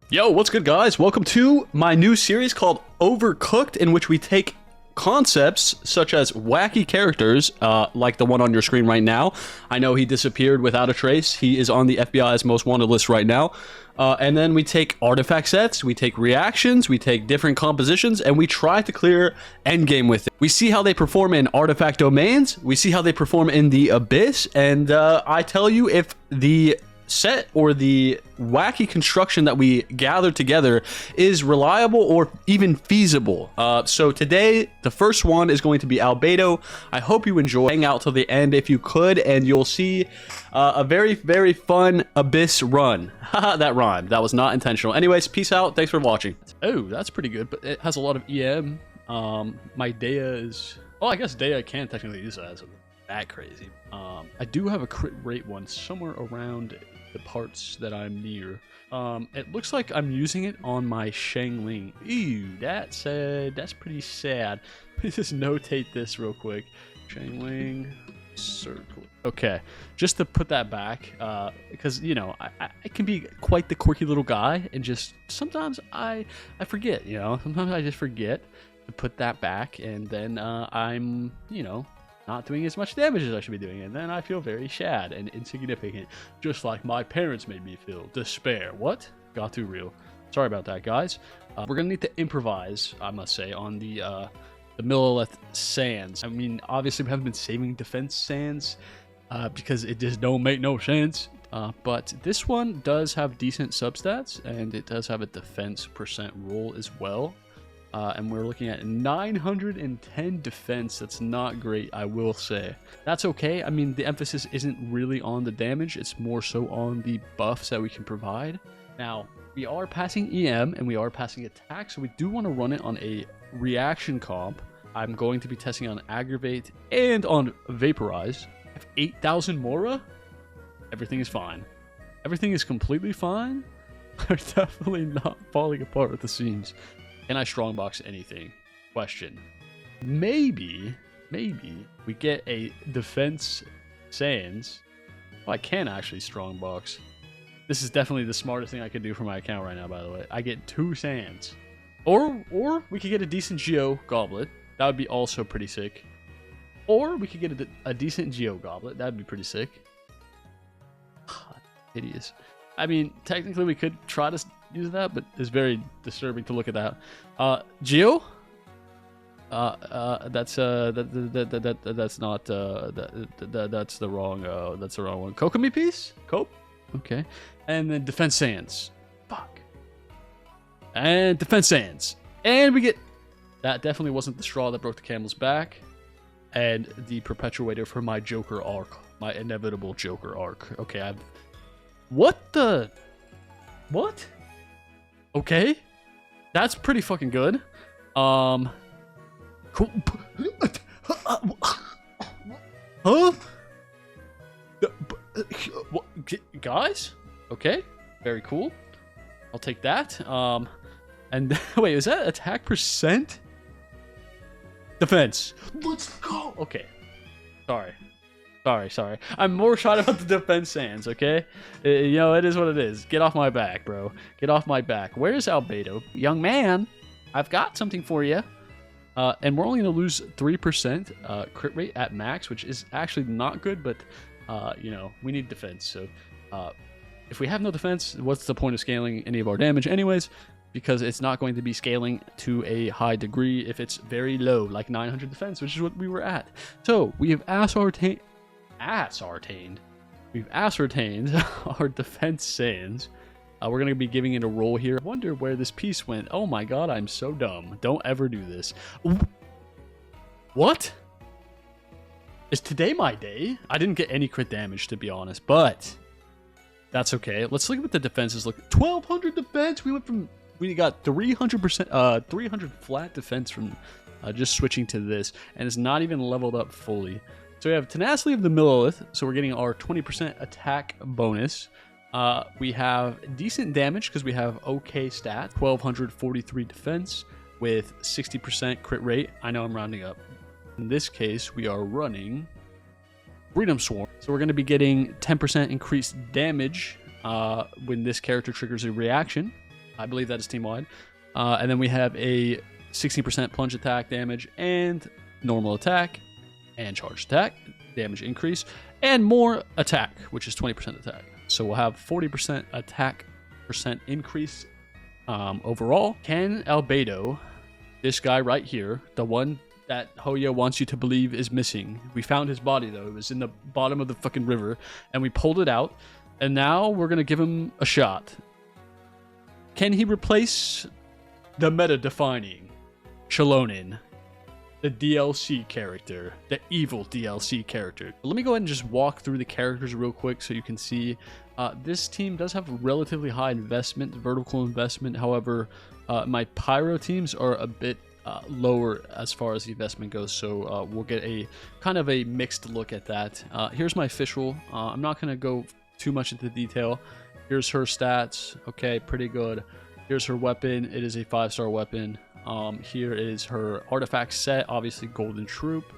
Yo, what's good, guys? Welcome to my new series called Overcooked, in which we take concepts such as wacky characters, like the one on your screen right now. I know he disappeared without a trace. He is on the FBI's most wanted list right now. And then we take artifact sets, we take reactions, we take different compositions, and we try to clear endgame with it. We see how they perform in artifact domains, we see how they perform in the abyss, and I tell you if the set or the wacky construction that we gather together is reliable or even feasible. So today, the first one is going to be Albedo. I hope you enjoy. Hang out till the end if you could, and you'll see a very, very fun abyss run. Haha, that rhymed. That was not intentional. Anyways, peace out. Thanks for watching. Oh, that's pretty good, but it has a lot of EM. My Dea is... Oh, I guess Dea can technically use that. So that crazy. I do have a crit rate one somewhere around the parts that I'm near. It looks like I'm using it on my Xilonen. Ew, that's pretty sad. Let me just notate this real quick. Xilonen circle. Okay, just to put that back, because you know I can be quite the quirky little guy, and just sometimes I forget. You know, sometimes I just forget to put that back, and then I'm not doing as much damage as I should be doing, and then I feel very sad and insignificant, just like my parents made me feel. Despair. What? Got too real. Sorry about that, guys. We're gonna need to improvise, I must say, on the Millilith sands. I mean, obviously we haven't been saving defense sands because it just don't make no sense. But this one does have decent substats, and it does have a defense % roll as well. And we're looking at 910 defense. That's not great, I will say. That's okay. I mean, the emphasis isn't really on the damage. It's more so on the buffs that we can provide. Now, we are passing EM and we are passing attack, so we do want to run it on a reaction comp. I'm going to be testing on Aggravate and on Vaporize. I have 8,000 Mora. Everything is fine. Everything is completely fine. We're definitely not falling apart at the seams. Can I strongbox anything? Question. Maybe we get a defense sands. Oh, I can actually strongbox. This is definitely the smartest thing I could do for my account right now, by the way. I get 2 sands. Or we could get a decent Geo Goblet. That would be also pretty sick. Or we could get a decent Geo Goblet. That would be pretty sick. Hideous. I mean, technically we could try to use that, but it's very disturbing to look at that. Geo? That's not that's the wrong one. Kokomi piece? Cope? Okay. And then defense sands. Fuck. And defense sands. And we get... That definitely wasn't the straw that broke the camel's back. And the perpetuator for my Joker arc. My inevitable Joker arc. Okay, I've... What the... What? Okay. That's pretty fucking good. Cool. Huh? Guys? Okay. Very cool. I'll take that. And wait, is that attack %? Defense. Let's go. Okay. Sorry. I'm more shot about the defense sands, okay? You know, it is what it is. Get off my back, bro. Get off my back. Where's Albedo? Young man, I've got something for you. And we're only going to lose 3% crit rate at max, which is actually not good, but, you know, we need defense. So if we have no defense, what's the point of scaling any of our damage anyways? Because it's not going to be scaling to a high degree if it's very low, like 900 defense, which is what we were at. So we have We've ascertained our defense sands. We're going to be giving it a roll here. I wonder where this piece went. Oh my god, I'm so dumb. Don't ever do this. What? Is today my day? I didn't get any crit damage, to be honest, but that's okay. Let's look at what the defenses look. 1200 defense. We got 300%, 300 flat defense from just switching to this, and it's not even leveled up fully. So we have Tenacity of the Millilith, so we're getting our 20% attack bonus. We have decent damage because we have okay stat, 1243 defense with 60% crit rate. I know I'm rounding up. In this case, we are running Freedom Swarm. So we're going to be getting 10% increased damage when this character triggers a reaction. I believe that is team-wide. And then we have a 16% plunge attack damage and normal attack and charge attack damage increase and more attack, which is 20% attack. So we'll have 40% attack percent increase overall. Can Albedo, this guy right here, the one that Hoya wants you to believe is missing. We found his body though. It was in the bottom of the fucking river and we pulled it out. And now we're going to give him a shot. Can he replace the meta-defining Xilonen, the DLC character, the evil DLC character? Let me go ahead and just walk through the characters real quick so you can see. This team does have relatively high investment, vertical investment. However, my pyro teams are a bit lower as far as the investment goes, so we'll get a kind of a mixed look at that. Here's my official. I'm not going to go too much into detail. Here's her stats. Okay, pretty good. Here's her weapon. It is a 5-star weapon. Here is her artifact set, obviously Golden Troop.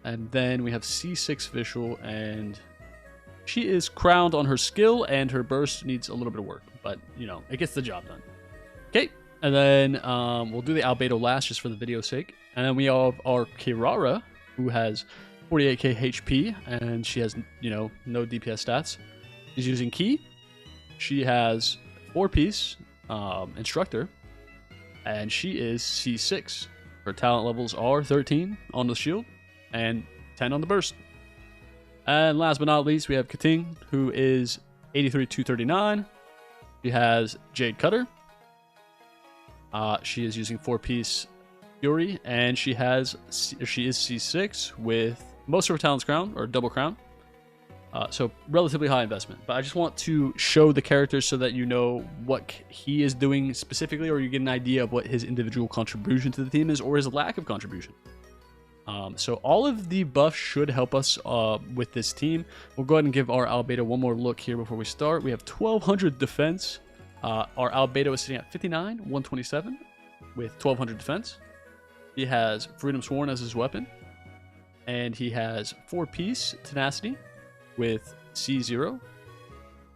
And then we have C6 official, and she is crowned on her skill, and her burst needs a little bit of work, but you know, it gets the job done. Okay. And then we'll do the Albedo last just for the video's sake. And then we have our Kirara, who has 48k HP, and she has, you know, no DPS stats. She's using Ki. She has 4-piece Instructor, and she is C6. Her talent levels are 13 on the shield and 10 on the burst. And last but not least, we have Keqing, who is 83-239. She has Jade Cutter. She is using 4-piece Fury, and she is C6 with most of her talents crown, or double crown. So relatively high investment. But I just want to show the characters so that you know what he is doing specifically, or you get an idea of what his individual contribution to the team is, or his lack of contribution. So all of the buffs should help us with this team. We'll go ahead and give our Albedo one more look here before we start. We have 1200 defense. Our Albedo is sitting at 59, 127 with 1200 defense. He has Freedom Sworn as his weapon. And he has 4-piece Tenacity with C0.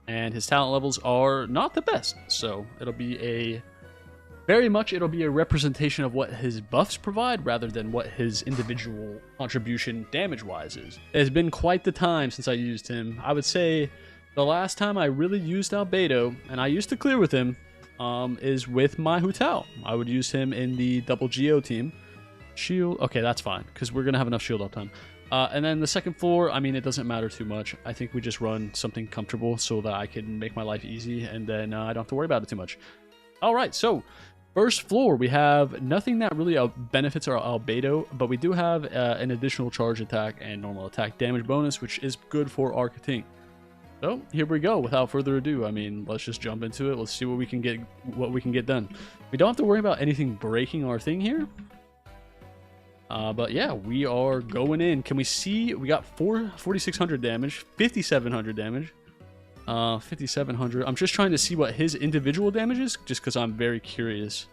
And his talent levels are not the best. So it'll be a representation of what his buffs provide rather than what his individual contribution damage-wise is. It has been quite the time since I used him. I would say the last time I really used Albedo, and I used to clear with him, is with my Hu Tao. I would use him in the double Geo team. Shield, okay, that's fine, because we're going to have enough shield uptime. And then the second floor, I mean, it doesn't matter too much. I think we just run something comfortable so that I can make my life easy, and then I don't have to worry about it too much. All right, so first floor, we have nothing that really benefits our Albedo, but we do have an additional charge attack and normal attack damage bonus, which is good for our Keqing. So here we go. Without further ado, I mean, let's just jump into it. Let's see what we can get done. We don't have to worry about anything breaking our thing here. But yeah, we are going in. Can we see? We got 4,600 damage, 5,700 damage, 5,700. I'm just trying to see what his individual damage is, just because I'm very curious.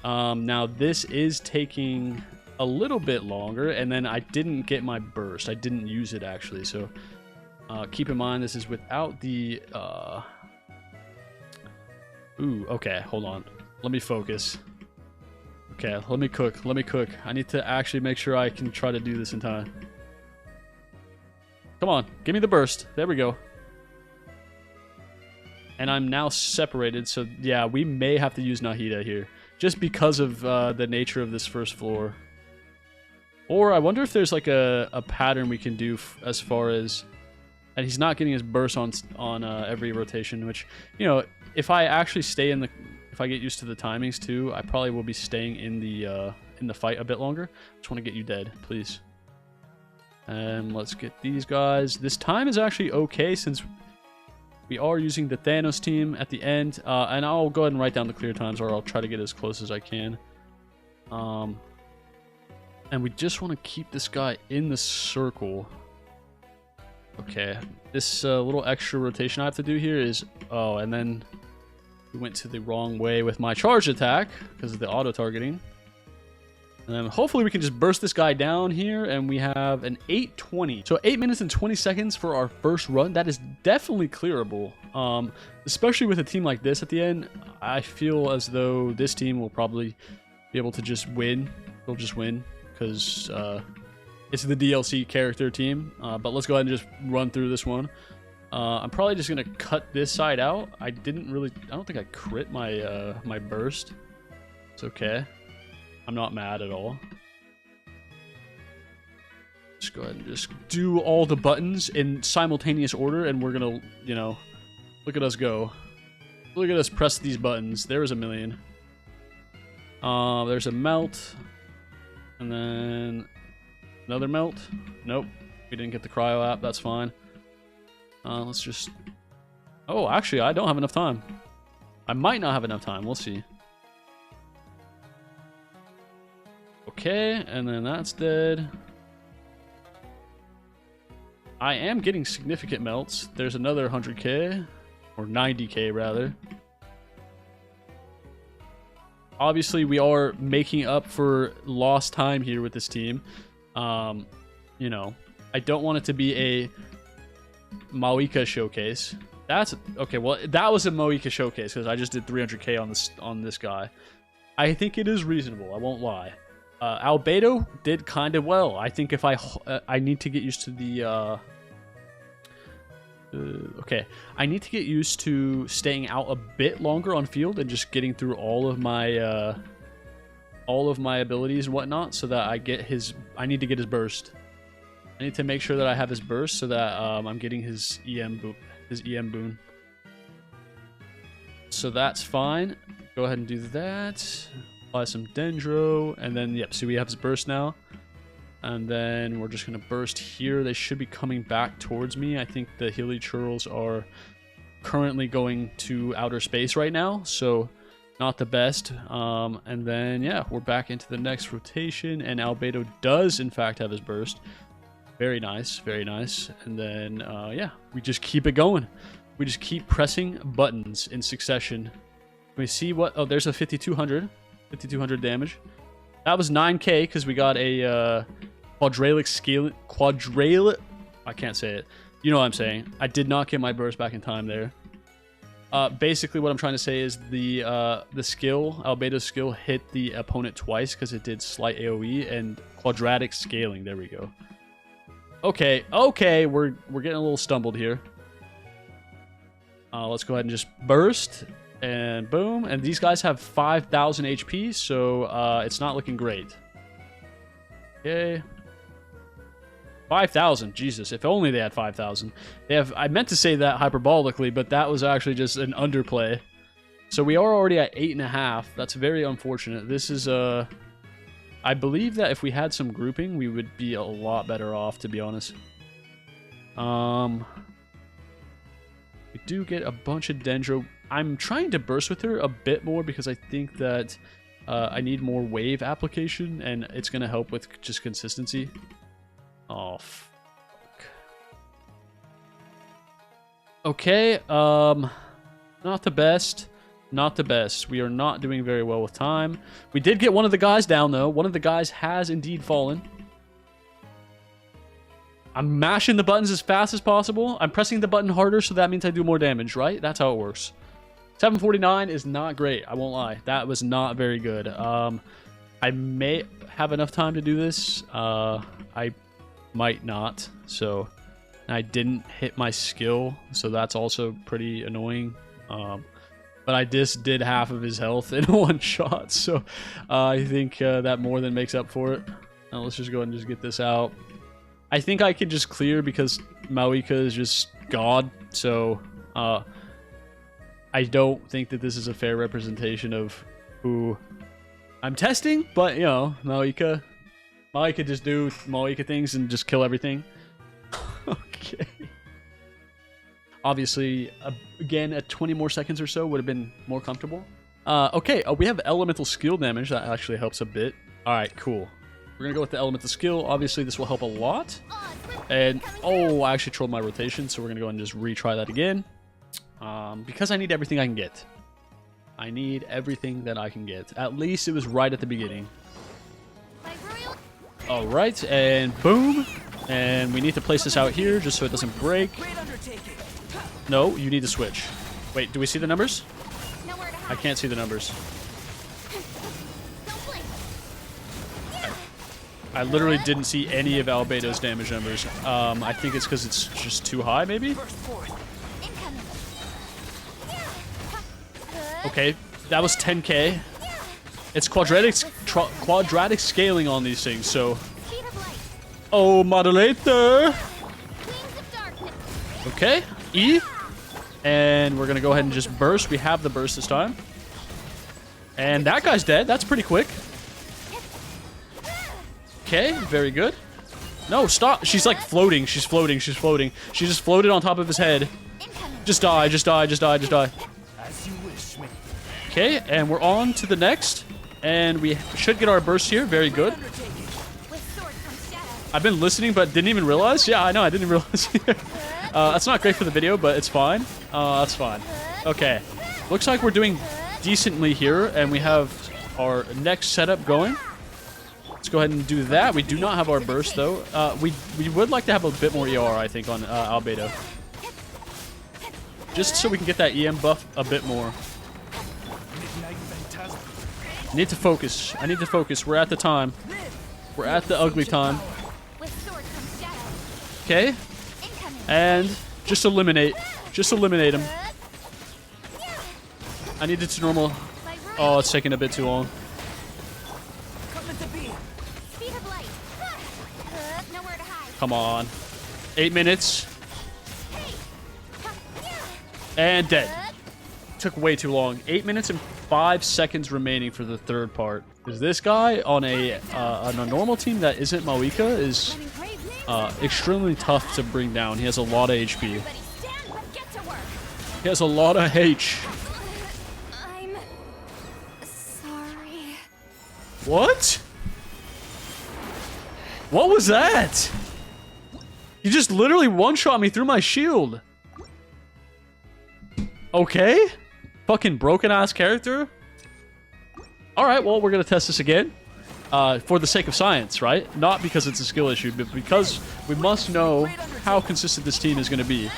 Now this is taking a little bit longer, and then I didn't get my burst. I didn't use it actually, so keep in mind this is without the. Ooh, okay, hold on. Let me focus. Okay, let me cook. I need to actually make sure I can try to do this in time. Come on, give me the burst. There we go. And I'm now separated, so yeah, we may have to use Nieyte here. Just because of the nature of this first floor. Or I wonder if there's like a pattern we can do as far as... And he's not getting his burst on every rotation, which, you know, if I actually stay in the... If I get used to the timings too, I probably will be staying in the fight a bit longer. Just want to get you dead, please. And let's get these guys. This time is actually okay since we are using the Thanos team at the end. And I'll go ahead and write down the clear times, or I'll try to get as close as I can. And we just want to keep this guy in the circle. Okay, this little extra rotation I have to do here is... Oh, and then... We went to the wrong way with my charge attack because of the auto-targeting. And then hopefully we can just burst this guy down here, and we have an 8:20. So 8 minutes and 20 seconds for our first run. That is definitely clearable. Especially with a team like this at the end, I feel as though this team will probably be able to just win. They'll just win because it's the DLC character team. But let's go ahead and just run through this one. I'm probably just gonna cut this side out. I don't think I crit my my burst. It's okay. I'm not mad at all. Just go ahead and just do all the buttons in simultaneous order, and we're gonna, you know, look at us go. Look at us press these buttons. There's a million. There's a melt. And then another melt. Nope. We didn't get the cryo app. That's fine. Let's just... Oh, actually, I don't have enough time. I might not have enough time. We'll see. Okay, and then that's dead. I am getting significant melts. There's another 100k. Or 90k, rather. Obviously, we are making up for lost time here with this team. You know, I don't want it to be a Moika showcase. That's okay. Well, that was a Moika showcase because I just did 300k on this guy. I think it is reasonable. I won't lie. Albedo did kind of well. I think if I need to get used to the okay, I need to get used to staying out a bit longer on field and just getting through all of my abilities and whatnot, so that I get his. I need to get his burst. I need to make sure that I have his burst so that I'm getting his EM boon. So that's fine. Go ahead and do that. Apply some dendro, and then yep. So we have his burst now. And then we're just going to burst here. They should be coming back towards me. I think the Hilly Churls are currently going to outer space right now. So not the best. And then, yeah, we're back into the next rotation. And Albedo does, in fact, have his burst. Very nice. Very nice. And then, yeah, we just keep it going. We just keep pressing buttons in succession. We see what... Oh, there's a 5200. 5200 damage. That was 9k because we got a... quadralic... I can't say it. You know what I'm saying. I did not get my burst back in time there. Basically, what I'm trying to say is the skill, Albedo's skill, hit the opponent twice because it did slight AoE and quadratic scaling. There we go. Okay, okay, we're getting a little stumbled here. Let's go ahead and just burst and boom. And these guys have 5,000 HP, so it's not looking great. Okay. 5,000, Jesus, if only they had 5,000. They have, I meant to say that hyperbolically, but that was actually just an underplay. So we are already at 8.5. That's very unfortunate. This is, I believe that if we had some grouping, we would be a lot better off, to be honest. We do get a bunch of dendro. I'm trying to burst with her a bit more because I think that I need more wave application, and it's going to help with just consistency. Oh, fuck. Okay, not the best. Not the best. We are not doing very well with time. We did get one of the guys down, though. One of the guys has indeed fallen. I'm mashing the buttons as fast as possible. I'm pressing the button harder, so that means I do more damage, right? That's how it works. 749 is not great. I won't lie. That was not very good. I may have enough time to do this. I might not. So I didn't hit my skill, so that's also pretty annoying. But I just did half of his health in one shot, so I think that more than makes up for it. Now let's just go ahead and just get this out. I think I can just clear because Moika is just God, so I don't think that this is a fair representation of who I'm testing, but, you know, Moika just do Moika things and just kill everything. Okay. Obviously, again, at 20 more seconds or so would have been more comfortable. Okay, we have elemental skill damage. That actually helps a bit. All right, cool. We're going to go with the elemental skill. Obviously, this will help a lot. And, oh, I actually trolled my rotation, so we're going to go and just retry that again. Because I need everything I can get. I need everything that I can get. At least it was right at the beginning. All right, and boom. And we need to place this out here just so it doesn't break. No, you need to switch. Wait, do we see the numbers? I can't see the numbers. I literally didn't see any of Albedo's damage numbers. I think it's because it's just too high, maybe? Okay, that was 10k. It's quadratic scaling on these things, so... Oh, modulator! Okay, E. And we're gonna go ahead and just burst. We have the burst this time. And that guy's dead. That's pretty quick. Okay, very good. No, stop. She's like floating. She's floating. She's floating. She just floated on top of his head. Just die. Just die. Just die. Just die. Okay, and we're on to the next. And we should get our burst here. Very good. I've been listening, but didn't even realize. Yeah, I know. I didn't even realize. That's not great for the video, but it's fine. That's fine. Okay. Looks like we're doing decently here, and we have our next setup going. Let's go ahead and do that. We do not have our burst, though. We would like to have a bit more ER, I think, on Albedo. Just so we can get that EM buff a bit more. I need to focus. I need to focus. We're at the time. We're at the ugly time. Okay. And just eliminate. Just eliminate him. I need it to normal. Oh, it's taking a bit too long. Come on. 8 minutes. And dead. Took way too long. 8 minutes and 5 seconds remaining for the third part. Because this guy on a normal team that isn't Moika is extremely tough to bring down. He has a lot of HP. He has a lot of H. I'm sorry. What? What was that? You just literally one-shot me through my shield. Okay. Fucking broken-ass character. Alright, well, we're gonna test this again. For the sake of science, right? Not because it's a skill issue, but because we must know how consistent this team is gonna be.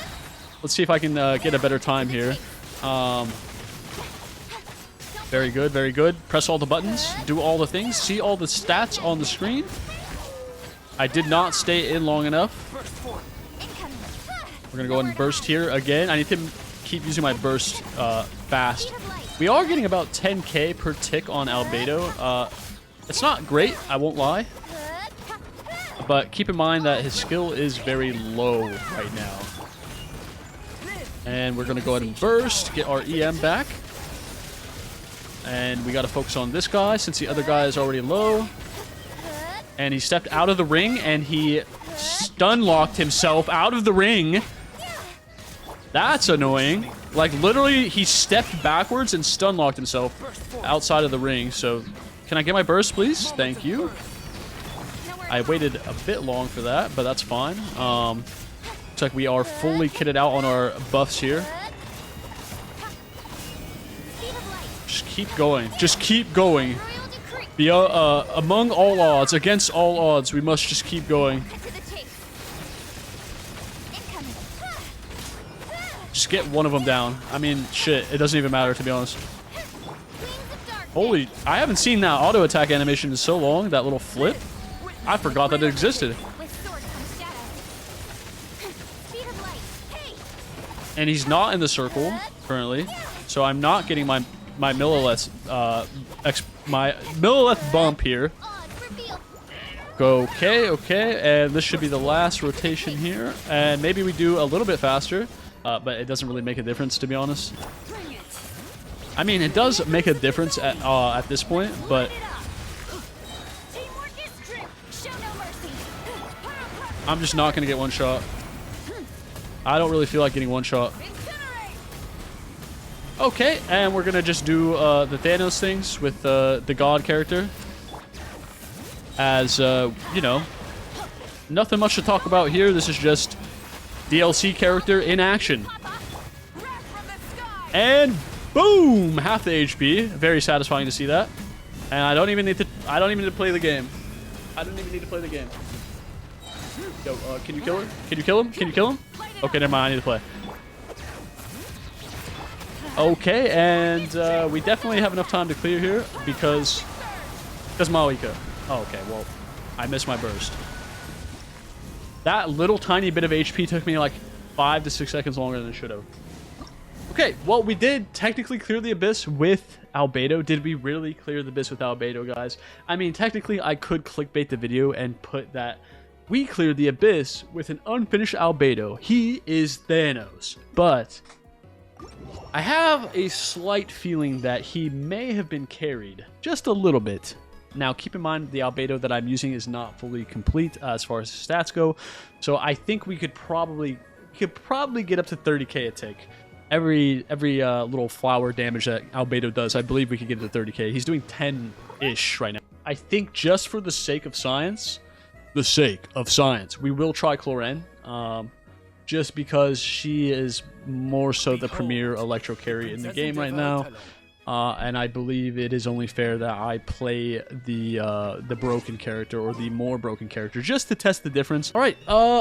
Let's see if I can get a better time here. Very good, very good. Press all the buttons. Do all the things. See all the stats on the screen. I did not stay in long enough. We're gonna go ahead and burst here again. I need to keep using my burst fast. We are getting about 10k per tick on Albedo. It's not great, I won't lie. But keep in mind that his skill is very low right now. And we're gonna go ahead and burst, get our EM back. And we gotta focus on this guy since the other guy is already low. And he stepped out of the ring and he stun locked himself out of the ring. That's annoying. Like, literally, he stepped backwards and stun locked himself outside of the ring. So, can I get my burst, please? Thank you. I waited a bit long for that, but that's fine. Looks like we are fully kitted out on our buffs here. Just keep going. Just keep going. Among all odds, against all odds, we must just keep going. Just get one of them down. I mean, shit, it doesn't even matter, to be honest. Holy, I haven't seen that auto attack animation in so long, that little flip. I forgot that it existed. And he's not in the circle, currently, so I'm not getting my millilith, my millilith bump here. Okay, okay, and this should be the last rotation here. And maybe we do a little bit faster. But it doesn't really make a difference, to be honest. I mean, it does make a difference at this point, but I'm just not going to get one shot. I don't really feel like getting one shot. Okay, and we're going to just do the Thanos things with the God character. As, you know, nothing much to talk about here. This is just DLC character in action. And boom! Half the HP. Very satisfying to see that. And I don't even need to play the game. I don't even need to play the game. Yo, can you kill him? Can you kill him? Can you kill him? Okay, never mind, I need to play. Okay, and we definitely have enough time to clear here because Maoika. Oh, okay, well, I missed my burst. That little tiny bit of HP took me like 5 to 6 seconds longer than it should have. Okay, well, we did technically clear the abyss with Albedo. Did we really clear the abyss with Albedo, guys? I mean, technically, I could clickbait the video and put that we cleared the abyss with an unfinished Albedo. He is Thanos. But I have a slight feeling that he may have been carried just a little bit. Now, keep in mind, the Albedo that I'm using is not fully complete as far as stats go. So I think we could probably get up to 30k a tick. Every little flower damage that Albedo does, I believe we could get to 30k. He's doing 10-ish right now. I think just for the sake of science, we will try Clorinde. Just because she is more so the premier electro carry in the game right now. And I believe it is only fair that I play the broken character or the more broken character just to test the difference. All right,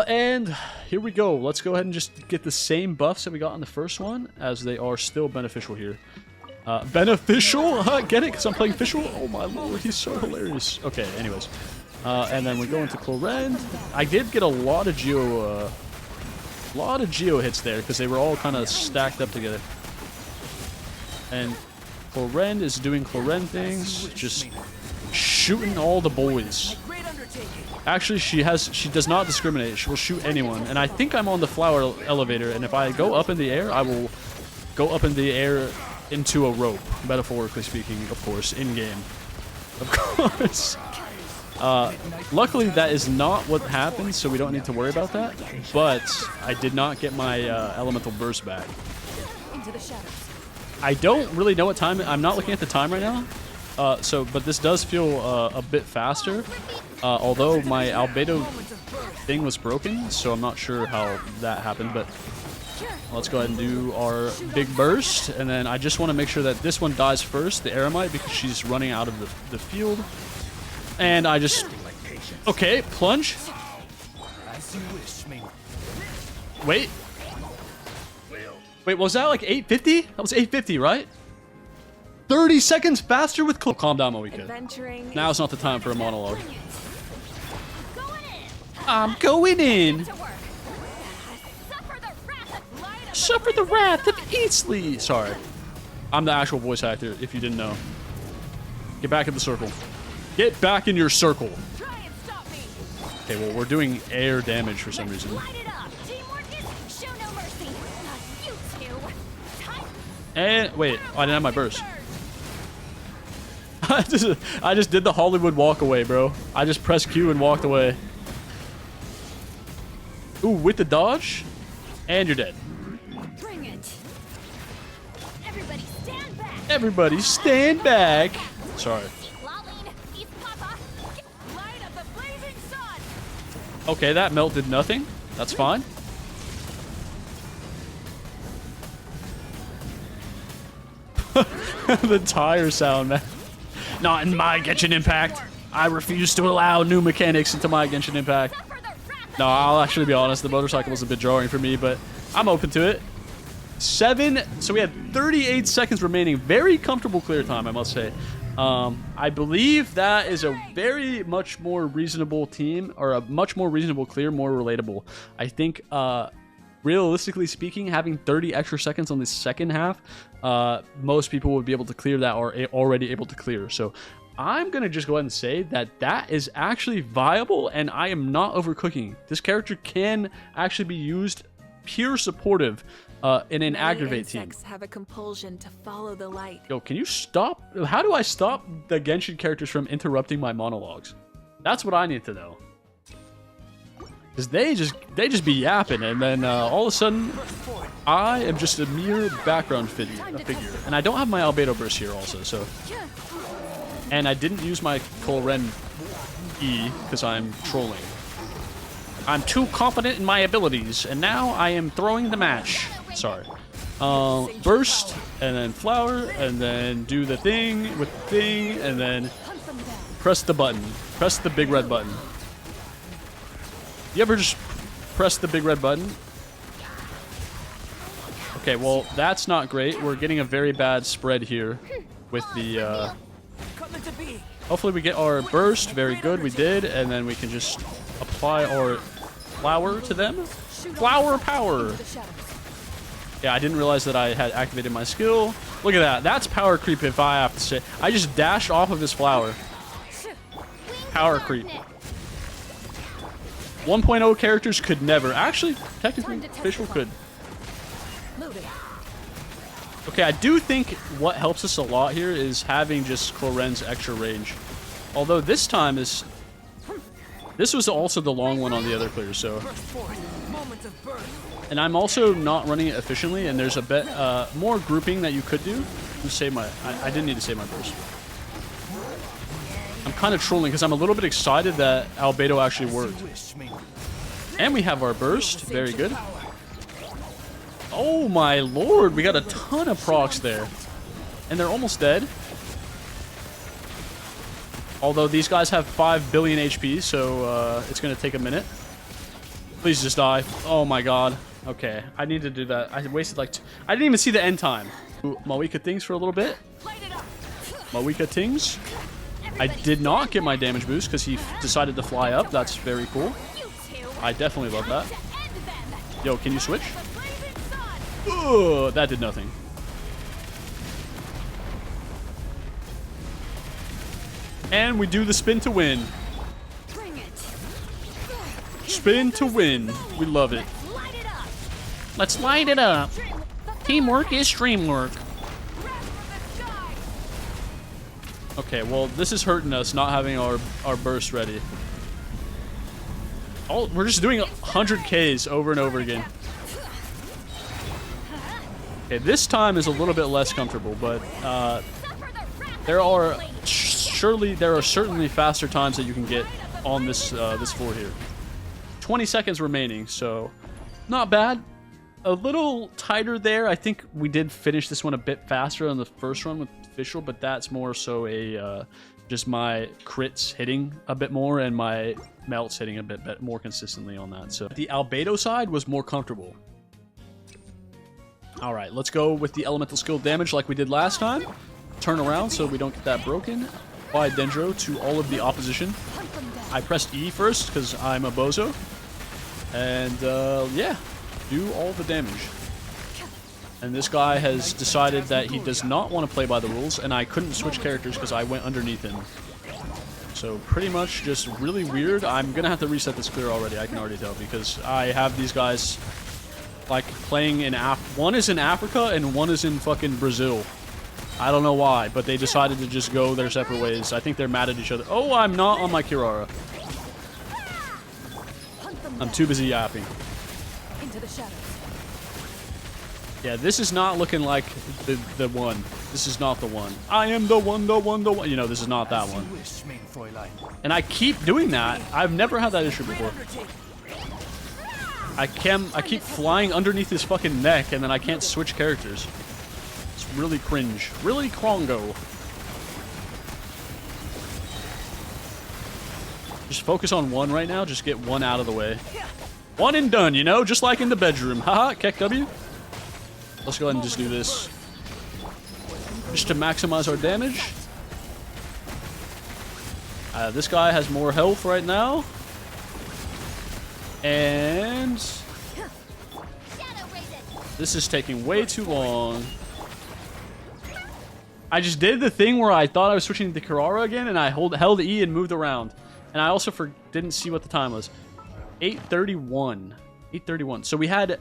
and here we go. Let's go ahead and just get the same buffs that we got on the first one as they are still beneficial here. Beneficial? Get it? Because I'm playing official? Oh my lord, he's so hilarious. Okay, anyways. And then we go into Clorinde. I did get a lot of Geo hits there because they were all kind of stacked up together. And Clorinde is doing Clorinde things, just shooting all the boys. Actually, she does not discriminate. She will shoot anyone. And I think I'm on the flower elevator, and if I go up in the air, I will go up in the air into a rope, metaphorically speaking, of course, in-game. Of course. Luckily, that is not what happened, so we don't need to worry about that. But I did not get my elemental burst back. Into the shadows. I don't really know what time. I'm not looking at the time right now. But this does feel a bit faster. Although my Albedo thing was broken, so I'm not sure how that happened. But let's go ahead and do our big burst, and then I just want to make sure that this one dies first, the Eremite, because she's running out of the field. And I just... Okay, plunge. Wait. Wait, was that like 850? That was 850, right? 30 seconds faster with... Calm down, Moika. Now is not the time for a monologue. I'm going in. Suffer the wrath of Eastleigh. Sorry. I'm the actual voice actor, if you didn't know. Get back in the circle. Get back in your circle. Okay, well, we're doing air damage for some reason. And wait, I didn't have my burst. I just did the Hollywood walk away, bro. I just pressed Q and walked away. Ooh, with the dodge, and you're dead. Bring it. Everybody stand back. Everybody stand back. Sorry. Okay, that melt did nothing. That's fine. The tire sound, man. Not in my Genshin Impact. I refuse to allow new mechanics into my Genshin Impact. No, I'll actually be honest. The motorcycle was a bit jarring for me, but I'm open to it. 7. So we had 38 seconds remaining. Very comfortable clear time, I must say. I believe that is a very much more reasonable team, or a much more reasonable clear, more relatable. I think, realistically speaking, having 30 extra seconds on the second half, most people would be able to clear that or already able to clear. So I'm going to just go ahead and say that that is actually viable, and I am not overcooking. This character can actually be used pure supportive in an Aggravate team. Have a compulsion to follow the light. Yo, can you stop? How do I stop the Genshin characters from interrupting my monologues? That's what I need to know. Because they just be yapping, and then all of a sudden, I am just a mere background figure. And I don't have my Albedo burst here also, so. And I didn't use my Clorinde E because I'm trolling. I'm too confident in my abilities, and now I am throwing the match. Sorry. Burst, and then flower, and then do the thing with the thing, and then press the button. Press the big red button. You ever just press the big red button? Okay, well, that's not great. We're getting a very bad spread here with the... Hopefully we get our burst. Very good, we did. And then we can just apply our flower to them. Flower power! Yeah, I didn't realize that I had activated my skill. Look at that. That's power creep if I have to say. I just dashed off of his flower. Power creep. 1.0 characters could never. Actually, technically, Fischl could. Okay, I do think what helps us a lot here is having just Clorinde's extra range. Although this time is... This was also the long one on the other clear, so... And I'm also not running it efficiently, and there's a bit more grouping that you could do. Save my... I didn't need to save my burst. I'm kind of trolling because I'm a little bit excited that Albedo actually worked. And we have our burst. Very good. Oh my lord, we got a ton of procs there. And they're almost dead. Although these guys have 5 billion HP, so it's going to take a minute. Please just die. Oh my god. Okay, I need to do that. I wasted like... I didn't even see the end time. Mawika things for a little bit. Mawika things. I did not get my damage boost because he decided to fly up. That's very cool. I definitely love that. Yo, can you switch? Ugh, that did nothing. And we do the spin to win. Spin to win. We love it. Let's light it up. Teamwork is streamwork. Okay, well, this is hurting us not having our burst ready. Oh, we're just doing 100 Ks over and over again. Okay, this time is a little bit less comfortable, but there are certainly faster times that you can get on this this floor here. 20 seconds remaining, so not bad. A little tighter there. I think we did finish this one a bit faster on the first run with Fischl, but that's more so a just my crits hitting a bit more and my melts hitting a bit more consistently on that. So the Albedo side was more comfortable. All right, let's go with the elemental skill damage like we did last time. Turn around so we don't get that broken. Apply Dendro to all of the opposition. I pressed E first because I'm a bozo. And yeah, do all the damage. And this guy has decided that he does not want to play by the rules, and I couldn't switch characters because I went underneath him. So pretty much just really weird. I'm going to have to reset this clear already, I can already tell, because I have these guys like playing in one is in Africa and one is in fucking Brazil. I don't know why, but they decided to just go their separate ways. I think they're mad at each other. Oh, I'm not on my Kirara. I'm too busy yapping. Into the shadows. Yeah, this is not looking like the one. This is not the one. I am the one, the one, the one. You know, this is not that one. And I keep doing that. I've never had that issue before. I keep flying underneath his fucking neck, and then I can't switch characters. It's really cringe. Really Krongo. Just focus on one right now. Just get one out of the way. One and done, you know? Just like in the bedroom. Haha, Keq W. Let's go ahead and just do this. Just to maximize our damage. This guy has more health right now. And this is taking way too long. I just did the thing where I thought I was switching to Kirara again, and I held E and moved around. And I also didn't see what the time was. 8:31. 8:31. So we had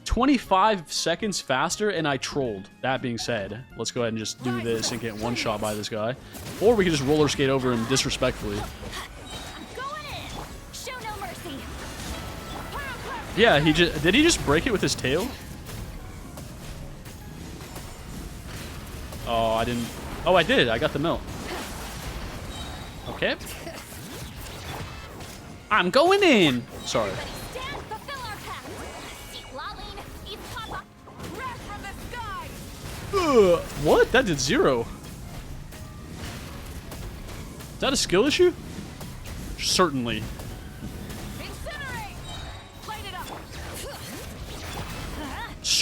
25 seconds faster, and I trolled. That being said, let's go ahead and just do this and get one shot by this guy. Or we can just roller skate over him disrespectfully. Yeah, did he just break it with his tail? Oh, I didn't. Oh, I did. I got the melt. Okay. I'm going in. Sorry. What? That did 0. Is that a skill issue? Certainly.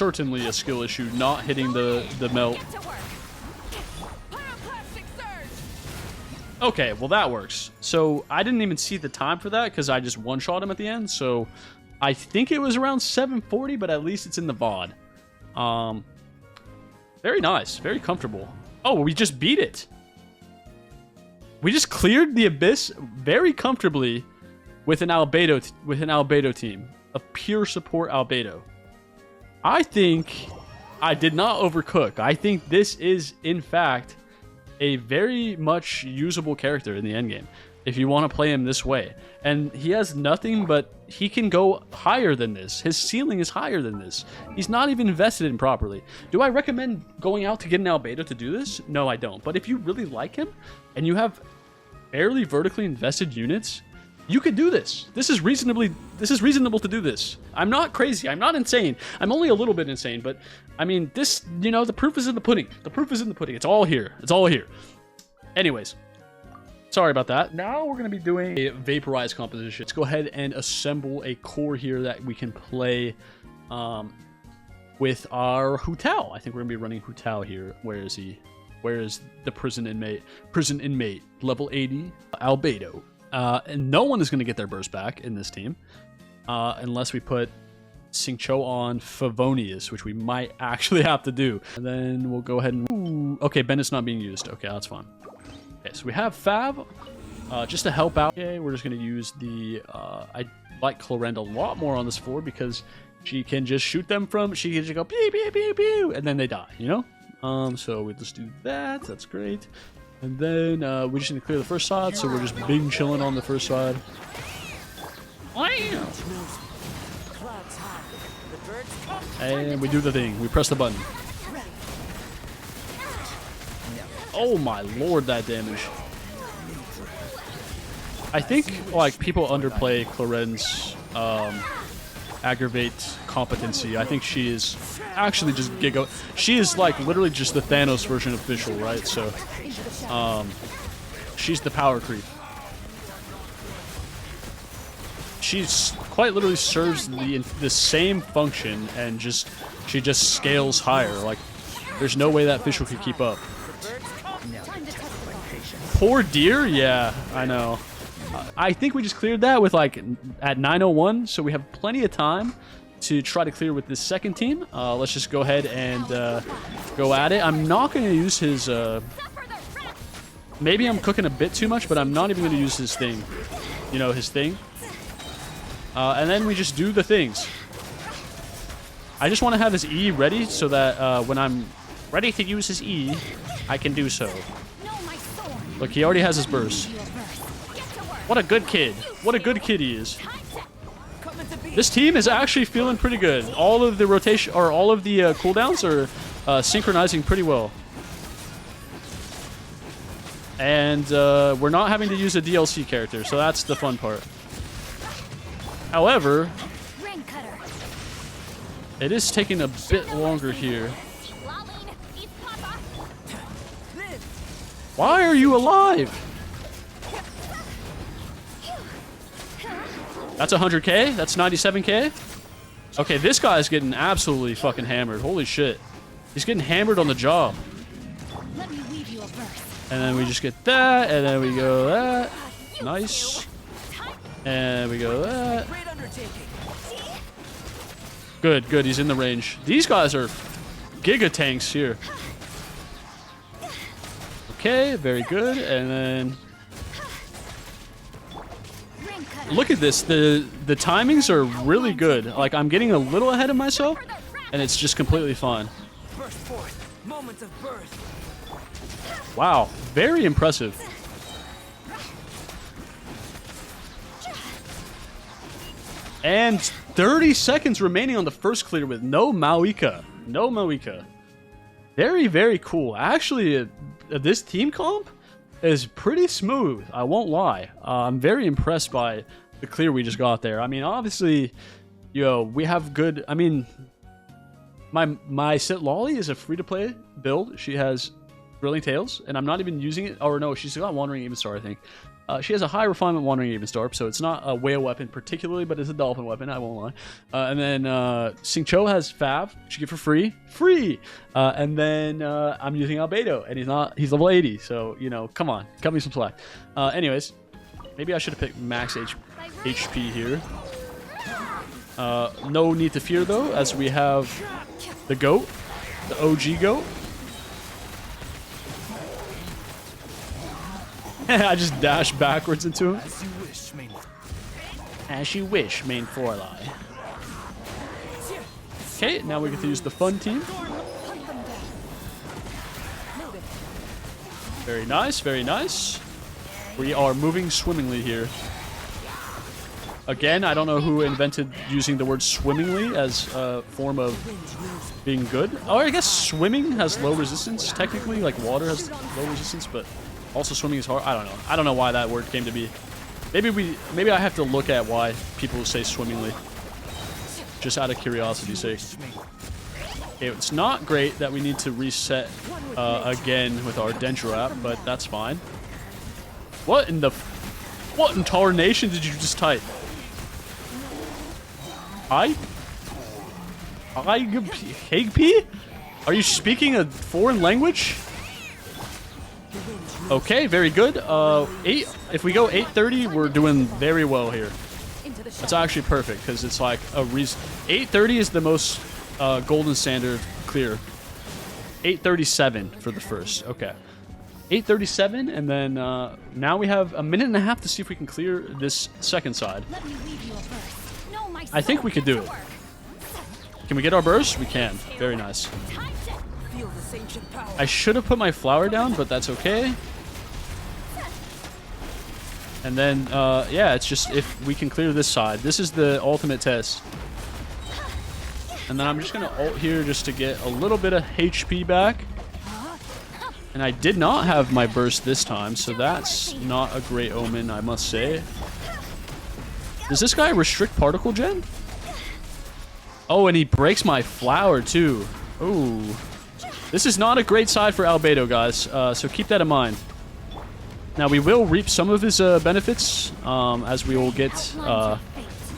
certainly a skill issue not hitting the melt. Get to work. Pyroclastic surge. Okay, well that works. So I didn't even see the time for that because I just one-shot him at the end. So I think it was around 7:40, but at least it's in the VOD. Very nice, very comfortable. Oh, we just beat it. We just cleared the abyss very comfortably with an Albedo team, a pure support Albedo. I think I did not overcook. I think this is in fact a very much usable character in the endgame if you want to play him this way. And he has nothing, but he can go higher than this. His ceiling is higher than this. He's not even invested in properly. Do I recommend going out to get an Albedo to do this? No, I don't. But if you really like him and you have fairly vertically invested units, you could do this. This is reasonable to do this. I'm not crazy. I'm not insane. I'm only a little bit insane, but I mean, this, you know, the proof is in the pudding. The proof is in the pudding. It's all here. It's all here. Anyways, sorry about that. Now we're going to be doing a vaporized composition. Let's go ahead and assemble a core here that we can play with our Hu Tao. I think we're going to be running Hu Tao here. Where is he? Where is the prison inmate? Prison inmate, level 80, Albedo. And no one is going to get their burst back in this team unless we put Xingqiu on Favonius, which we might actually have to do. And then we'll go ahead and... Ooh, okay, Bennett's not being used. Okay, that's fine. Okay, so we have Fav just to help out. Okay, we're just going to use the... I like Clorinde a lot more on this floor because she can just shoot them from... She can just go pew, pew, pew, pew, and then they die, you know? So we just do that. That's great. And then we just need to clear the first side, so we're just bing chilling on the first side. And we do the thing. We press the button. Oh my lord, that damage. I think like people underplay Clorinde's aggravate competency. I think she is actually just giga. She is like literally just the Thanos version of Fischl, right? So she's the power creep. She's quite literally serves the same function and she just scales higher. Like there's no way that Fischl could keep up. Poor deer? Yeah, I know. I think we just cleared that with like at 9:01, so we have plenty of time to try to clear with this second team. Let's just go ahead and go at it. I'm not going to use his... maybe I'm cooking a bit too much, but I'm not even going to use his thing. You know, his thing. And then we just do the things. I just want to have his E ready so that when I'm ready to use his E, I can do so. Look, he already has his burst. What a good kid. What a good kid he is. This team is actually feeling pretty good. All of the rotation, or all of the cooldowns are synchronizing pretty well. And we're not having to use a DLC character, so that's the fun part. However, it is taking a bit longer here. Why are you alive? That's 100k? That's 97k? Okay, this guy's getting absolutely fucking hammered. Holy shit. He's getting hammered on the job. And then we just get that, and then we go that. Nice. And we go that. Good, good. He's in the range. These guys are giga tanks here. Okay, very good. And then... Look at this. The timings are really good. Like, I'm getting a little ahead of myself, and it's just completely fine. Wow. Very impressive. And 30 seconds remaining on the first clear with no Mauika. No Mauika. Very, very cool. Actually, this team comp is pretty smooth. I won't lie. I'm very impressed by the clear we just got there. I mean, obviously, yo, we have good... I mean, my Sit Lolly is a free-to-play build. She has Drilling Tails, and I'm not even using it. Or no, she's got Wandering Even Star, I think. She has a high refinement Wandering Even Star, so it's not a whale weapon particularly, but it's a dolphin weapon, I won't lie. And then Xingqiu has Fav, which you get for free. And then I'm using Albedo, and he's level 80, so, you know, come on, cut me some slack. Anyways, maybe I should have picked max HP here. No need to fear, though, as we have the GOAT, the OG GOAT. I just dashed backwards into him. As you wish, main Forli. Okay, now we get to use the fun team. Very nice, very nice. We are moving swimmingly here. Again, I don't know who invented using the word swimmingly as a form of being good. Oh, I guess swimming has low resistance, technically. Like water has low resistance, but also swimming is hard. I don't know. I don't know why that word came to be. Maybe I have to look at why people say swimmingly. Just out of curiosity's sake. Okay, it's not great that we need to reset again with our Dentrap, but that's fine. What in tarnation did you just type? Hagp? Are you speaking a foreign language? Okay, very good. If we go 830, we're doing very well here. That's actually perfect because it's like a reason. 830 is the most golden standard clear. 837 for the first. Okay. 837, and then now we have a minute and a half to see if we can clear this second side. I think we could do it. Can we get our burst? We can. Very nice. I should have put my flower down, but that's okay. And then, yeah, it's just if we can clear this side. This is the ultimate test. And then I'm just going to ult here just to get a little bit of HP back. And I did not have my burst this time, so that's not a great omen, I must say. Does this guy restrict particle gen? Oh, and he breaks my flower, too. Ooh. This is not a great side for Albedo, guys, so keep that in mind. Now, we will reap some of his benefits, as we will get... yeah,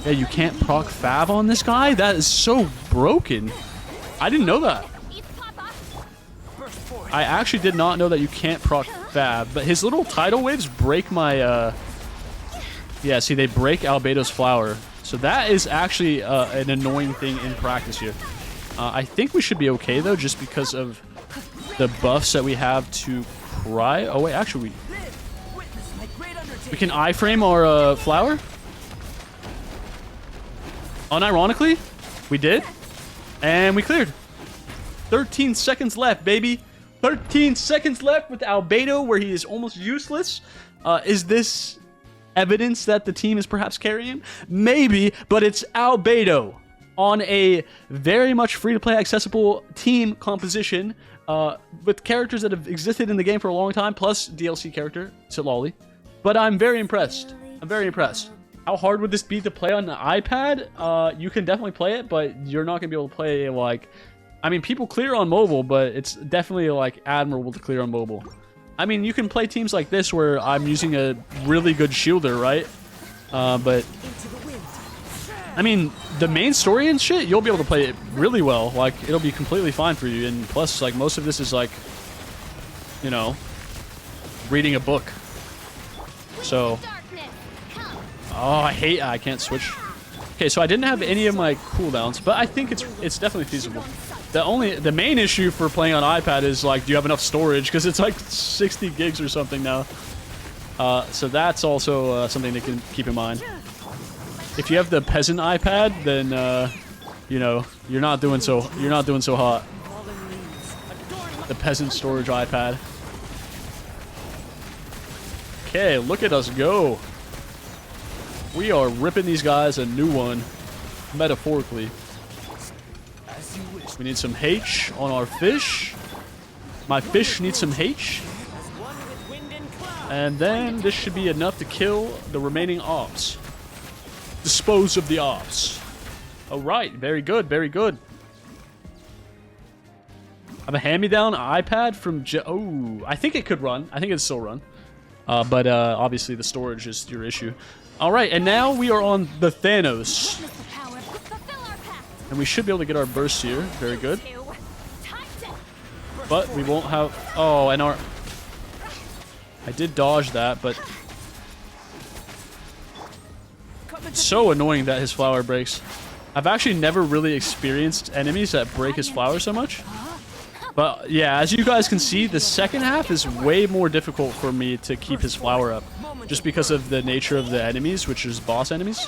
you can't proc Fav on this guy? That is so broken. I didn't know that. I actually did not know that you can't proc Fav, but his little tidal waves break my... Yeah, see, they break Albedo's flower. So that is actually an annoying thing in practice here. I think we should be okay, though, just because of the buffs that we have to cry. Oh, wait, actually, we can iframe our flower. Unironically, we did. And we cleared. 13 seconds left, baby. 13 seconds left with Albedo, where he is almost useless. Is this evidence that the team is perhaps carrying? Maybe, but it's Albedo on a very much free-to-play accessible team composition with characters that have existed in the game for a long time, plus DLC character, Xilonen. But I'm very impressed. I'm very impressed. How hard would this be to play on the iPad? You can definitely play it, but you're not going to be able to play, like... I mean, people clear on mobile, but it's definitely, like, admirable to clear on mobile. I mean, you can play teams like this where I'm using a really good shielder, right? But... I mean, the main story and shit, you'll be able to play it really well. Like, it'll be completely fine for you. And plus, like, most of this is, like, you know, reading a book. So... Oh, I can't switch. Okay, so I didn't have any of my cooldowns, but I think it's definitely feasible. The main issue for playing on iPad is, like, do you have enough storage? Because it's like 60 gigs or something now. So that's also something to keep in mind. If you have the peasant iPad, then you know, you're not doing so hot. The peasant storage iPad. Okay, look at us go. We are ripping these guys a new one, metaphorically. We need some H on our fish. My fish needs some H. And then this should be enough to kill the remaining ops. Dispose of the ops. Alright, very good, very good. I have a hand-me-down iPad from oh, I think it could run. I think it'd still run. But obviously the storage is your issue. All right, and now we are on the Thanos. And we should be able to get our burst here. Very good. But we won't have... Oh, and our... I did dodge that, but... It's so annoying that his flower breaks. I've actually never really experienced enemies that break his flower so much. But yeah, as you guys can see, the second half is way more difficult for me to keep his flower up. Just because of the nature of the enemies, which is boss enemies.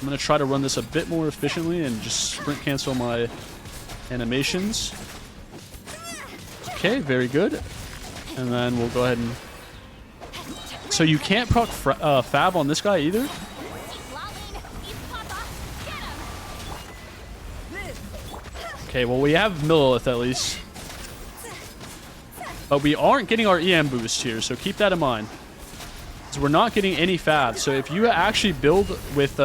I'm going to try to run this a bit more efficiently and just sprint cancel my animations. Okay, very good. And then we'll go ahead and... So you can't proc Fab on this guy either? Okay, well we have Millilith at least. But we aren't getting our EM boost here, so keep that in mind. So we're not getting any Fab. So if you actually build with,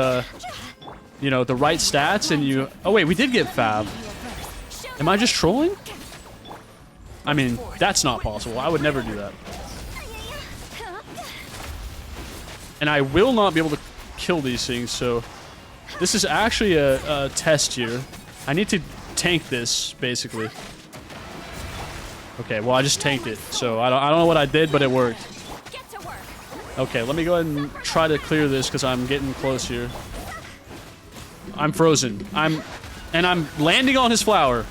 you know, the right stats and you... Oh wait, we did get Fab. Am I just trolling? I mean, that's not possible. I would never do that. And I will not be able to kill these things, so... This is actually a test here. I need to tank this, basically. Okay, well, I just tanked it. So I don't know what I did, but it worked. Okay, let me go ahead and try to clear this because I'm getting close here. I'm frozen. I'm landing on his flower.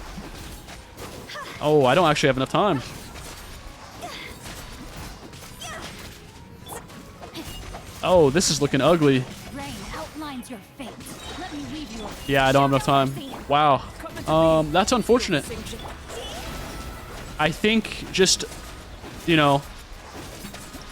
Oh, I don't actually have enough time. Oh, this is looking ugly. Yeah, I don't have enough time. Wow. That's unfortunate. I think just, you know,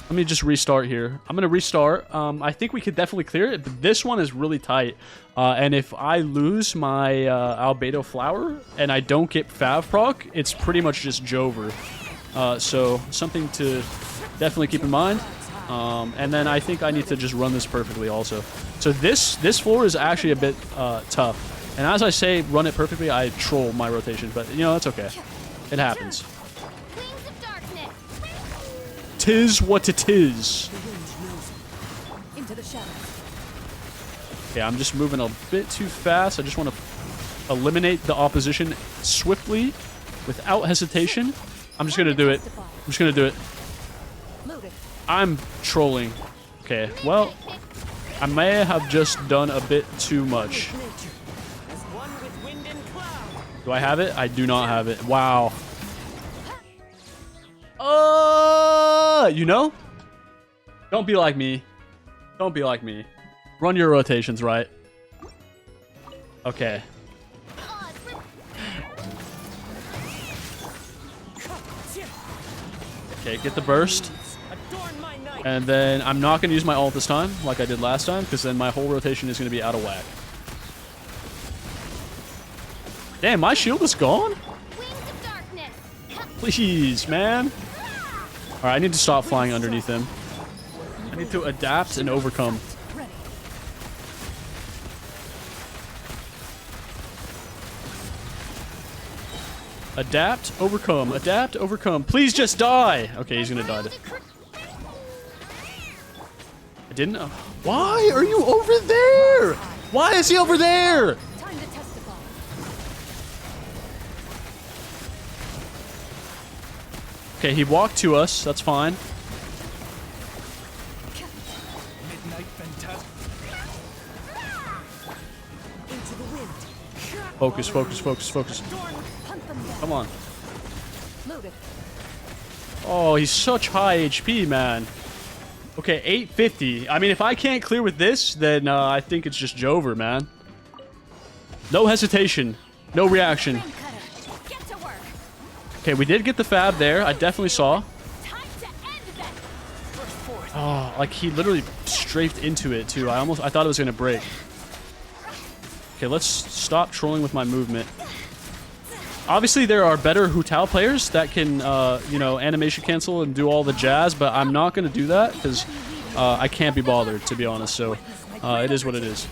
let me just restart here. I'm going to restart. I think we could definitely clear it, but this one is really tight. And if I lose my Albedo flower and I don't get Fav proc, it's pretty much just Jover. So something to definitely keep in mind. And then I think I need to just run this perfectly also. So this floor is actually a bit tough. And as I say, run it perfectly, I troll my rotation. But, you know, that's okay. It happens. Tis what it is. Okay, I'm just moving a bit too fast. I just want to eliminate the opposition swiftly, without hesitation. I'm just going to do it. I'm just going to do it. I'm trolling. Okay, well, I may have just done a bit too much. Do I have it? I do not have it. Wow. You know? Don't be like me. Don't be like me. Run your rotations right. Okay. Okay, get the burst. And then I'm not going to use my ult this time, like I did last time, because then my whole rotation is going to be out of whack. Damn, my shield is gone? Please, man. Alright, I need to stop flying underneath him. I need to adapt and overcome. Adapt, overcome. Adapt, overcome. Please just die! Okay, he's gonna die. I didn't... Why are you over there? Why is he over there? Okay, he walked to us. That's fine. Focus, focus, focus, focus. Come on. Oh, he's such high HP, man. Okay, 850. I mean, if I can't clear with this, then I think it's just Jover, man. No hesitation. No reaction. Okay, we did get the Fab there. I definitely saw. Oh, like he literally strafed into it too. I thought it was gonna break. Okay, let's stop trolling with my movement. Obviously, there are better Hu Tao players that can, you know, animation cancel and do all the jazz, but I'm not gonna do that because I can't be bothered, to be honest. So it is what it is.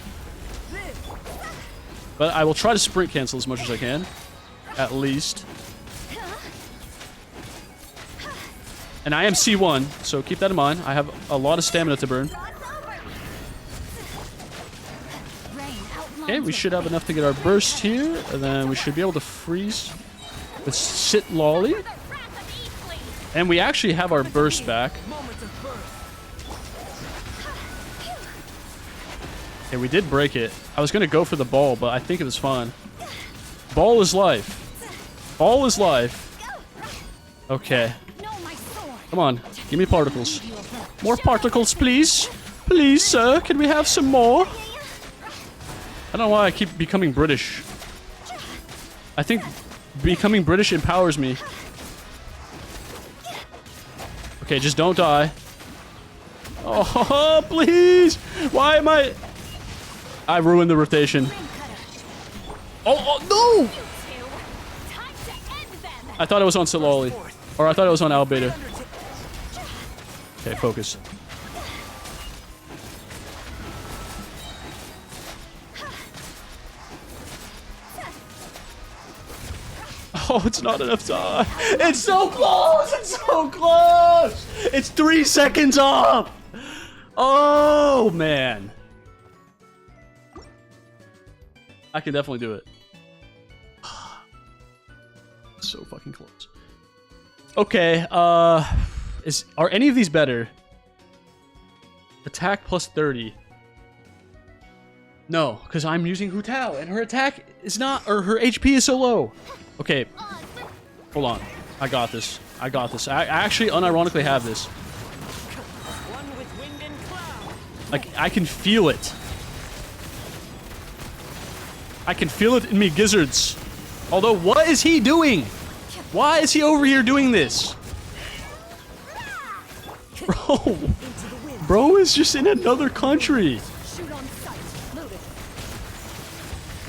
But I will try to sprint cancel as much as I can. At least. And I am C1, so keep that in mind. I have a lot of stamina to burn. Okay, we should have enough to get our burst here. And then we should be able to freeze with Sit Lolly. And we actually have our burst back. Okay, we did break it. I was going to go for the ball, but I think it was fine. Ball is life. Ball is life. Okay. Come on. Give me particles. More particles, please. Please, sir. Can we have some more? I don't know why I keep becoming British. I think becoming British empowers me. Okay, just don't die. Oh, please! Why am I ruined the rotation. Oh, no! I thought it was on Xilonen. Or I thought it was on Albedo. Okay, focus. Oh, it's not enough time. It's so close! It's so close! It's 3 seconds off! Oh, man. I can definitely do it. So fucking close. Okay, are any of these better? Attack plus 30. No, because I'm using Hu Tao, and her attack is not, or her HP is so low. Okay, hold on. I got this. I got this. I actually unironically have this. Like, I can feel it. I can feel it in me gizzards. Although, what is he doing? Why is he over here doing this? Bro is just in another country.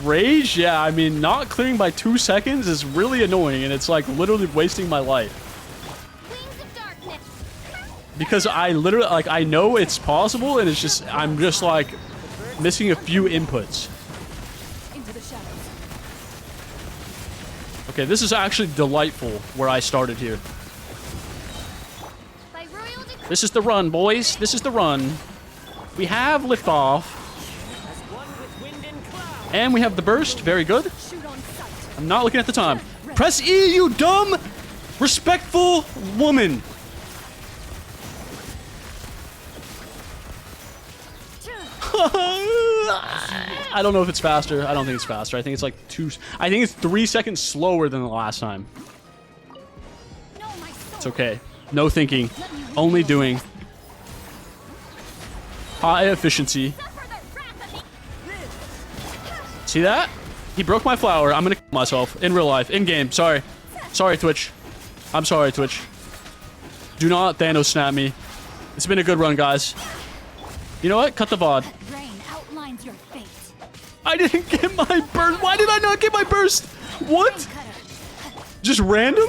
Rage? Yeah, I mean, not clearing by 2 seconds is really annoying, and it's like literally wasting my life. Because I literally, like, I know it's possible, and it's just, I'm just like missing a few inputs. Okay, this is actually delightful where I started here. This is the run, boys. This is the run. We have liftoff. And we have the burst. Very good. I'm not looking at the time. Press E, you dumb, respectful woman. I don't know if it's faster. I don't think it's faster. I think it's like I think it's 3 seconds slower than the last time. It's okay. No thinking. Only doing. High efficiency. See that? He broke my flower. I'm gonna kill myself in real life. In game. Sorry. Sorry, Twitch. I'm sorry, Twitch. Do not Thanos snap me. It's been a good run, guys. You know what? Cut the VOD. I didn't get my burst. Why did I not get my burst? What? Just random?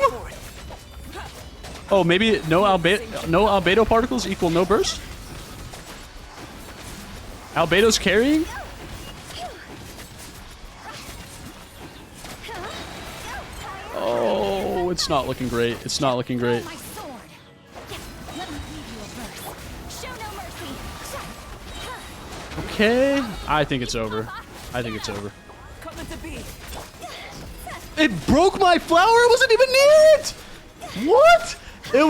Oh, maybe no Albedo particles equal no burst? Albedo's carrying? Oh, it's not looking great. It's not looking great. Okay. I think it's over. I think it's over. It broke my flower. It wasn't even near it. What? It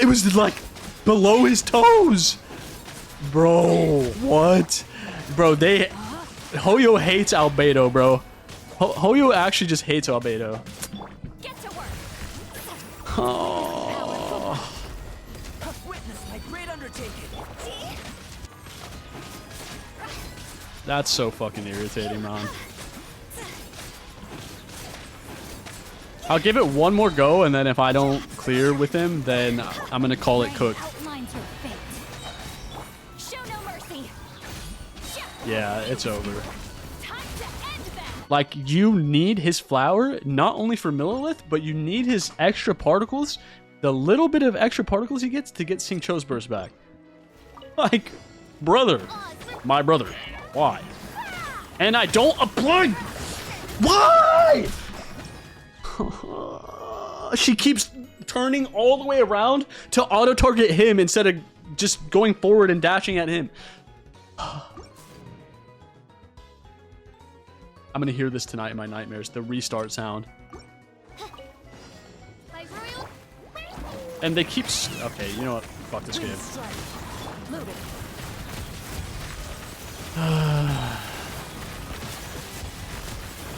was like below his toes. Bro, what? Bro, Hoyo hates Albedo, bro. Hoyo actually just hates Albedo. Oh. That's so fucking irritating, man. I'll give it one more go, and then if I don't clear with him, then I'm gonna call it cooked. Yeah, it's over. Like, you need his flower, not only for Millilith, but you need his extra particles, the little bit of extra particles he gets to get Xingqiu's burst back. Like, brother. My brother. Why? And I don't apply! Why? She keeps turning all the way around to auto-target him instead of just going forward and dashing at him. I'm gonna hear this tonight in my nightmares, the restart sound. And they keep... Okay, you know what? Fuck this game.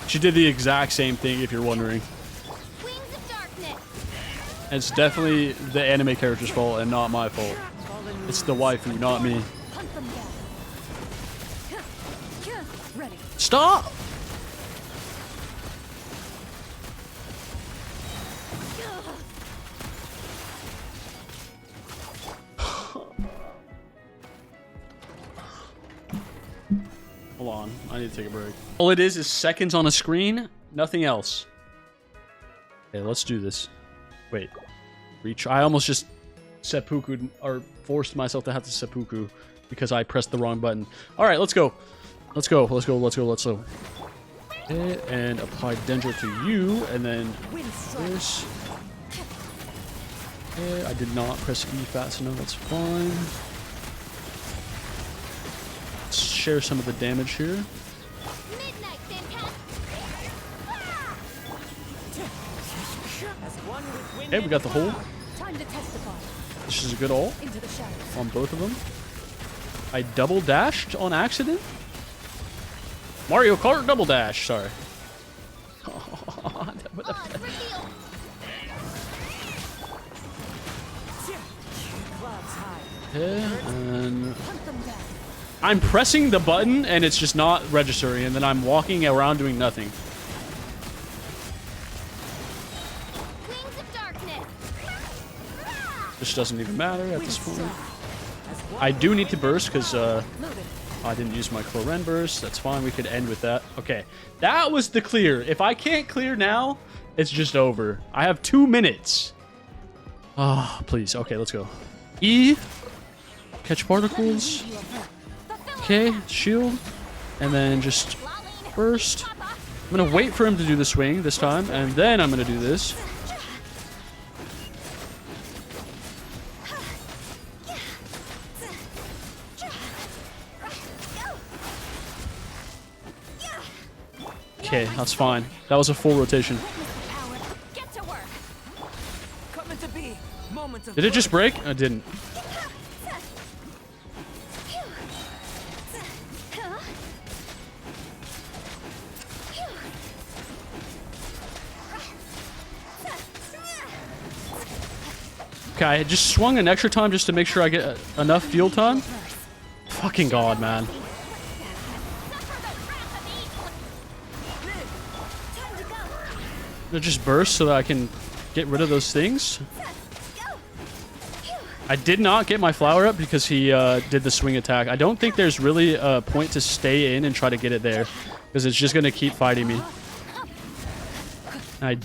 She did the exact same thing, if you're wondering. And it's definitely the anime character's fault and not my fault. It's the waifu, not me. Stop! Hold on, I need to take a break. All it is seconds on a screen, nothing else. Okay, let's do this. Wait, reach. I almost just seppuku or forced myself to have to seppuku because I pressed the wrong button. All right, let's go. Let's go. Let's go. Let's go. Let's go. Okay, and apply Dendro to you, and then this. Okay, I did not press E fast enough. That's fine. Let's share some of the damage here. Okay, we got the hole. This is a good ult on both of them. I double dashed on accident. Mario Kart double dash, sorry. Okay, and I'm pressing the button and it's just not registering, and then I'm walking around doing nothing. This doesn't even matter at this point. I do need to burst because I didn't use my Clorinde burst. That's fine. We could end with that. Okay. That was the clear. If I can't clear now, it's just over. I have 2 minutes. Ah, oh, please. Okay, let's go. E. Catch particles. Okay, shield. And then just burst. I'm going to wait for him to do the swing this time. And then I'm going to do this. Okay, that's fine. That was a full rotation. Did it just break? I didn't. Okay, I just swung an extra time just to make sure I get enough field time. Fucking god, man. It just burst so that I can get rid of those things. I did not get my flower up because he did the swing attack. I don't think there's really a point to stay in and try to get it there because it's just going to keep fighting me. Man.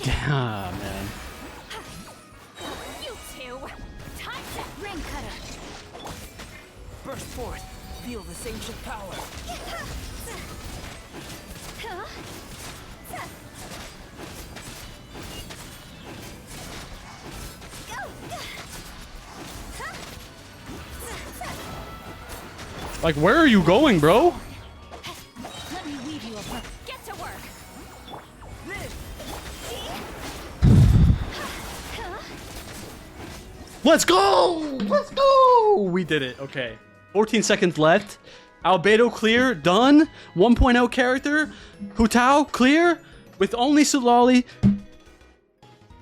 Burst forth. Feel this ancient power. Like, where are you going, bro? Let me weave you apart. Get to work. Let's go! Let's go! We did it. Okay. 14 seconds left. Albedo clear. Done. 1.0 character. Hu Tao clear. With only Xilonen.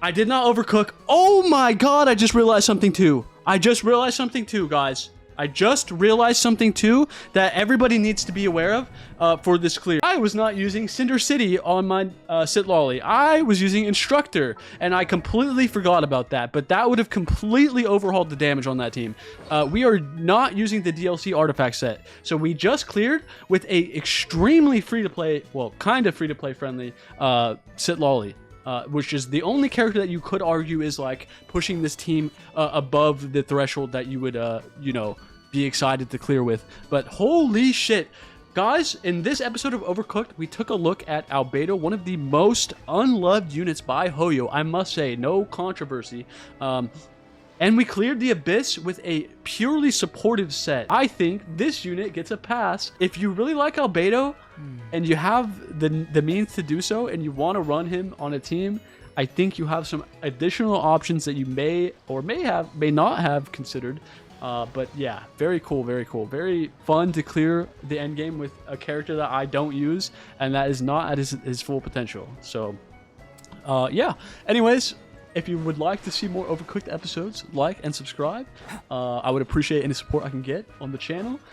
I did not overcook. Oh my god, I just realized something too. Guys. I just realized something too that everybody needs to be aware of for this clear. I was not using Cinder City on my Xilonen. I was using Instructor, and I completely forgot about that, but that would have completely overhauled the damage on that team. We are not using the DLC artifact set, so we just cleared with a extremely free-to-play, well, kind of free-to-play friendly Xilonen. Which is the only character that you could argue is like pushing this team above the threshold that you would, you know, be excited to clear with. But holy shit, Guys, in this episode of Overcooked, we took a look at Albedo, one of the most unloved units by Hoyo, I must say, no controversy. And we cleared the Abyss with a purely supportive set. I think this unit gets a pass. If you really like Albedo, and you have the means to do so, and you want to run him on a team, I think you have some additional options that you may not have considered. But yeah, very cool, very fun to clear the end game with a character that I don't use and that is not at his full potential. So yeah, anyways, if you would like to see more Overcooked episodes, like and subscribe. I would appreciate any support I can get on the channel.